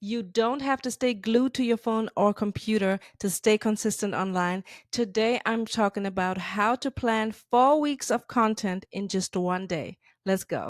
You don't have to stay glued to your phone or computer to stay consistent online. Today, I'm talking about how to plan 4 weeks of content in just one day. Let's go.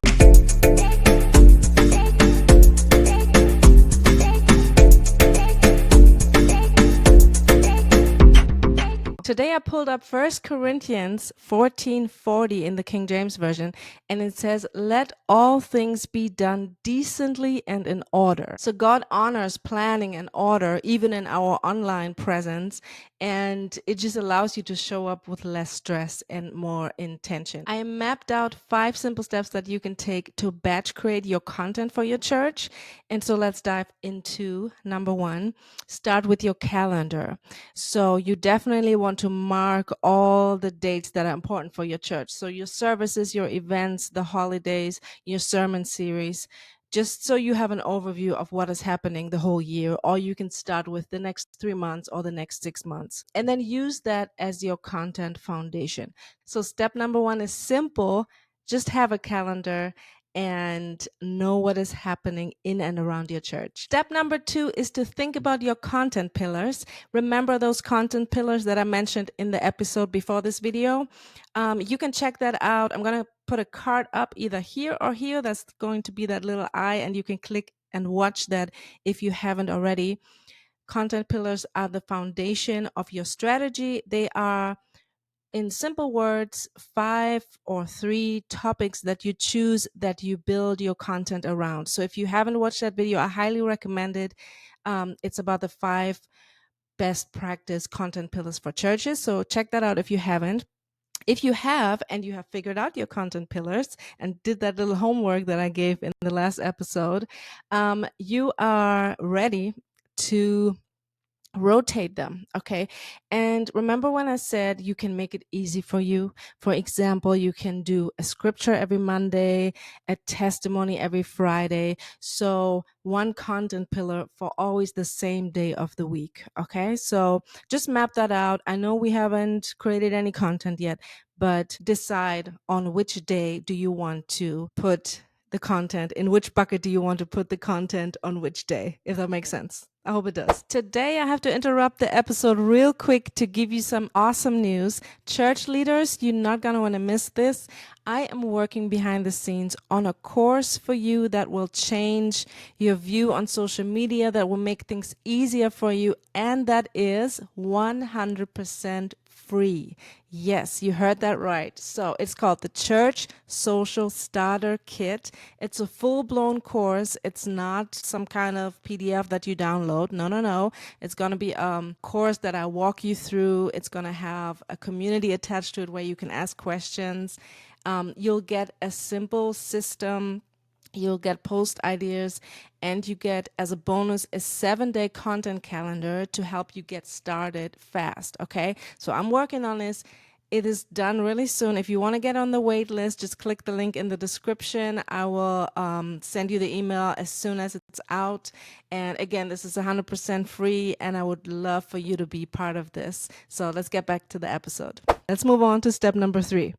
Today I pulled up 1 Corinthians 14:40 in the King James Version, and it says, "Let all things be done decently and in order." So God honors planning and order even in our online presence, and it just allows you to show up with less stress and more intention. I mapped out 5 simple steps that you can take to batch create your content for your church. And so let's dive into number 1. Start with your calendar. So you definitely want to mark all the dates that are important for your church. So your services, your events, the holidays, your sermon series, just so you have an overview of what is happening the whole year, or you can start with the next 3 months or the next 6 months, and then use that as your content foundation. So step number 1 is simple. Just have a calendar and know what is happening in and around your church. Step number 2 is to think about your content pillars. Remember those content pillars that I mentioned in the episode before this video? You can check that out. I'm going to put a card up either here or here. That's going to be that little eye, and you can click and watch that if you haven't already. Content pillars are the foundation of your strategy. They are, in simple words, 5 or 3 topics that you choose that you build your content around. So if you haven't watched that video, I highly recommend it. It's about the 5 best practice content pillars for churches. So check that out if you haven't. If you have, and you have figured out your content pillars and did that little homework that I gave in the last episode, you are ready to rotate them. Okay. And remember when I said you can make it easy for you? For example, you can do a scripture every Monday, a testimony every Friday. So one content pillar for always the same day of the week. Okay. So just map that out. I know we haven't created any content yet, but decide on which day do you want to put the content, in which bucket do you want to put the content on which day, if that makes sense. I hope it does. Today, I have to interrupt the episode real quick to give you some awesome news. Church leaders, you're not going to want to miss this. I am working behind the scenes on a course for you that will change your view on social media, that will make things easier for you, and that is 100% free. Yes, you heard that right. So it's called the Church Social Starter Kit. It's a full-blown course. It's not some kind of PDF that you download. No, no, no. It's going to be a course that I walk you through. It's going to have a community attached to it where you can ask questions. You'll get a simple system. You'll get post ideas, and you get, as a bonus, a 7-day content calendar to help you get started fast. Okay. So I'm working on this. It is done really soon. If you want to get on the wait list, just click the link in the description. I will send you the email as soon as it's out. And again, this is 100% free, and I would love for you to be part of this. So let's get back to the episode. Let's move on to step number 3.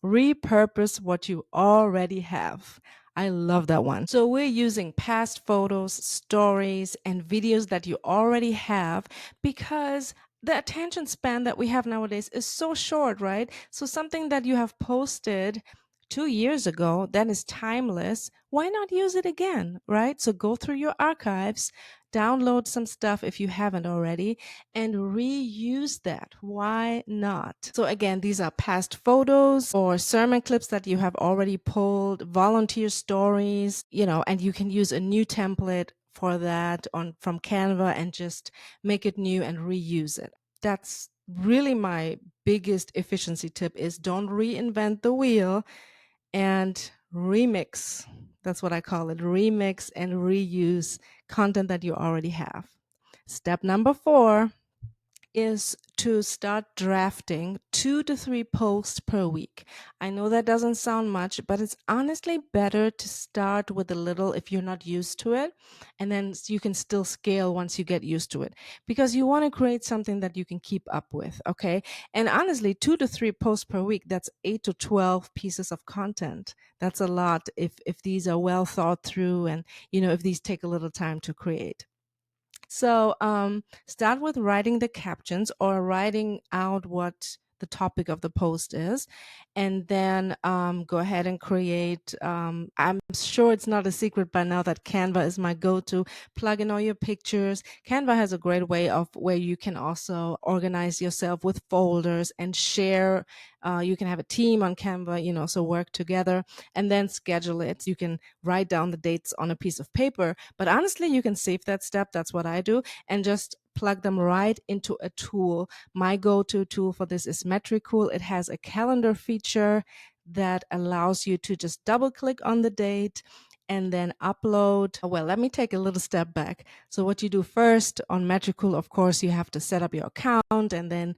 Repurpose what you already have. I love that one. So we're using past photos, stories, and videos that you already have, because the attention span that we have nowadays is so short, right? So something that you have posted 2 years ago that is timeless, why not use it again, right? So go through your archives, download some stuff if you haven't already, and reuse that. Why not? So again, these are past photos or sermon clips that you have already pulled, volunteer stories, and you can use a new template for that from Canva and just make it new and reuse it. That's really my biggest efficiency tip, is don't reinvent the wheel, and remix. That's what I call it. Remix and reuse content that you already have. Step number 4 is to start drafting 2 to 3 posts per week. I know that doesn't sound much, but it's honestly better to start with a little if you're not used to it, and then you can still scale once you get used to it, because you want to create something that you can keep up with. Okay. And honestly, 2 to 3 posts per week, that's 8 to 12 pieces of content. That's a lot if these are well thought through, and if these take a little time to create. So start with writing the captions or writing out what the topic of the post is, and then go ahead and create. I'm sure it's not a secret by now that Canva is my go-to. Plug in all your pictures. Canva has a great way of where you can also organize yourself with folders and share. You can have a team on Canva, so work together and then schedule it. You can write down the dates on a piece of paper, but honestly, you can save that step. That's what I do, and just plug them right into a tool. My go-to tool for this is Metricool. It has a calendar feature that allows you to just double click on the date and then upload. Well, let me take a little step back. So what you do first on Metricool, of course, you have to set up your account and then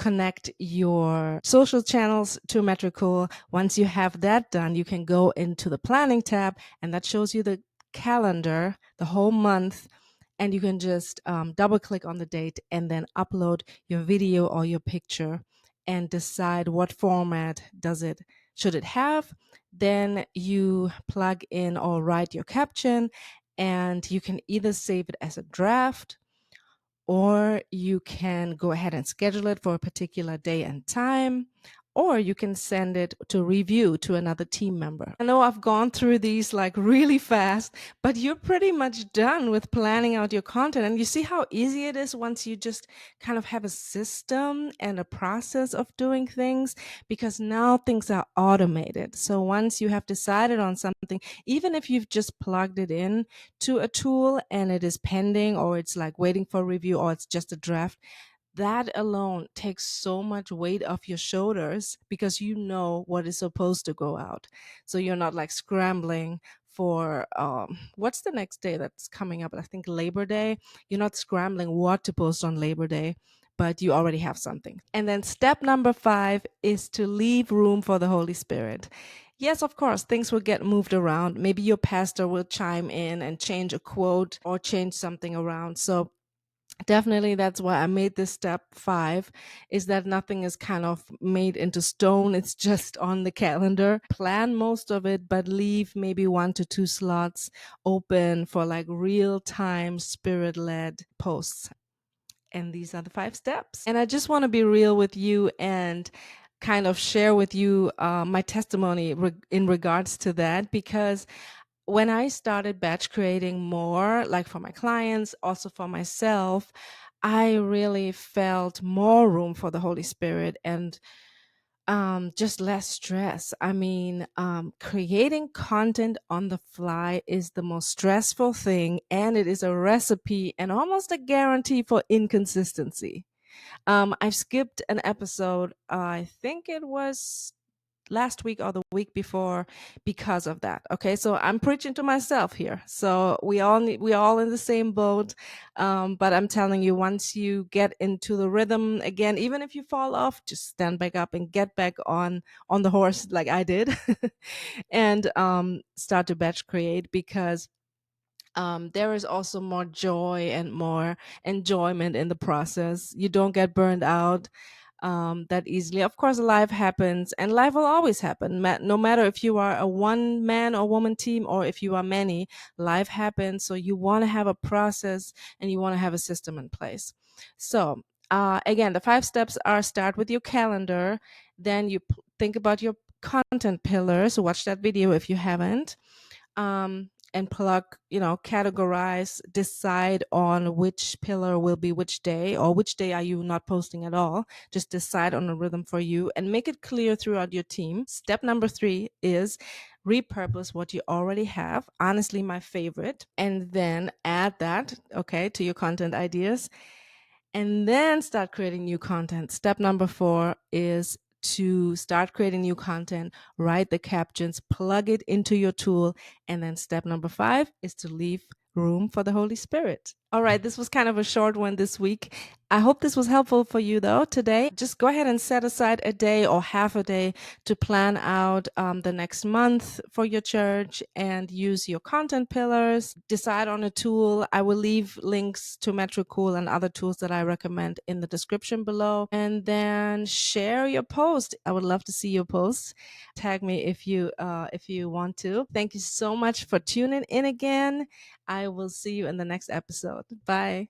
connect your social channels to Metricool. Once you have that done, you can go into the planning tab, and that shows you the calendar, the whole month, and you can just double click on the date and then upload your video or your picture and decide what format should it have. Then you plug in or write your caption, and you can either save it as a draft, or you can go ahead and schedule it for a particular day and time, or you can send it to review to another team member. I know I've gone through these like really fast, but you're pretty much done with planning out your content. And you see how easy it is once you just kind of have a system and a process of doing things, because now things are automated. So once you have decided on something, even if you've just plugged it in to a tool and it is pending, or it's like waiting for review, or it's just a draft, that alone takes so much weight off your shoulders because you know what is supposed to go out. So you're not like scrambling for what's the next day that's coming up? I think Labor Day. You're not scrambling what to post on Labor Day, but you already have something. And then step number 5 is to leave room for the Holy Spirit. Yes, of course, things will get moved around. Maybe your pastor will chime in and change a quote or change something around. So definitely that's why I made this step 5, is that nothing is kind of made into stone. It's just on the calendar. Plan most of it, but leave maybe 1 to 2 slots open for like real time spirit led posts. And these are the 5 steps. And I just want to be real with you and kind of share with you my testimony in regards to that, because when I started batch creating more, like for my clients, also for myself, I really felt more room for the Holy Spirit and just less stress. I mean, creating content on the fly is the most stressful thing, and it is a recipe and almost a guarantee for inconsistency. I've skipped an episode, I think it was last week or the week before, because of that. Okay, so I'm preaching to myself here. So we're all in the same boat. But I'm telling you, once you get into the rhythm again, even if you fall off, just stand back up and get back on the horse like I did, and start to batch create, because there is also more joy and more enjoyment in the process. You don't get burned out that easily. Of course, life happens, and life will always happen. No matter if you are a one man or woman team or if you are many, life happens. So you want to have a process and you want to have a system in place. So again, the 5 steps are: start with your calendar, then you think about your content pillars. Watch that video if you haven't. And plug, categorize, decide on which pillar will be which day, or which day are you not posting at all. Just decide on a rhythm for you and make it clear throughout your team. Step number 3 is repurpose what you already have. Honestly, my favorite. And then add that, okay, to your content ideas. And then start creating new content. Step number 4 is to start creating new content, write the captions, plug it into your tool. And then step number 5 is to leave room for the Holy Spirit. All right, this was kind of a short one this week. I hope this was helpful for you though today. Just go ahead and set aside a day or half a day to plan out the next month for your church and use your content pillars. Decide on a tool. I will leave links to Metricool and other tools that I recommend in the description below. And then share your post. I would love to see your posts. Tag me if you want to. Thank you so much for tuning in again. I will see you in the next episode. Bye.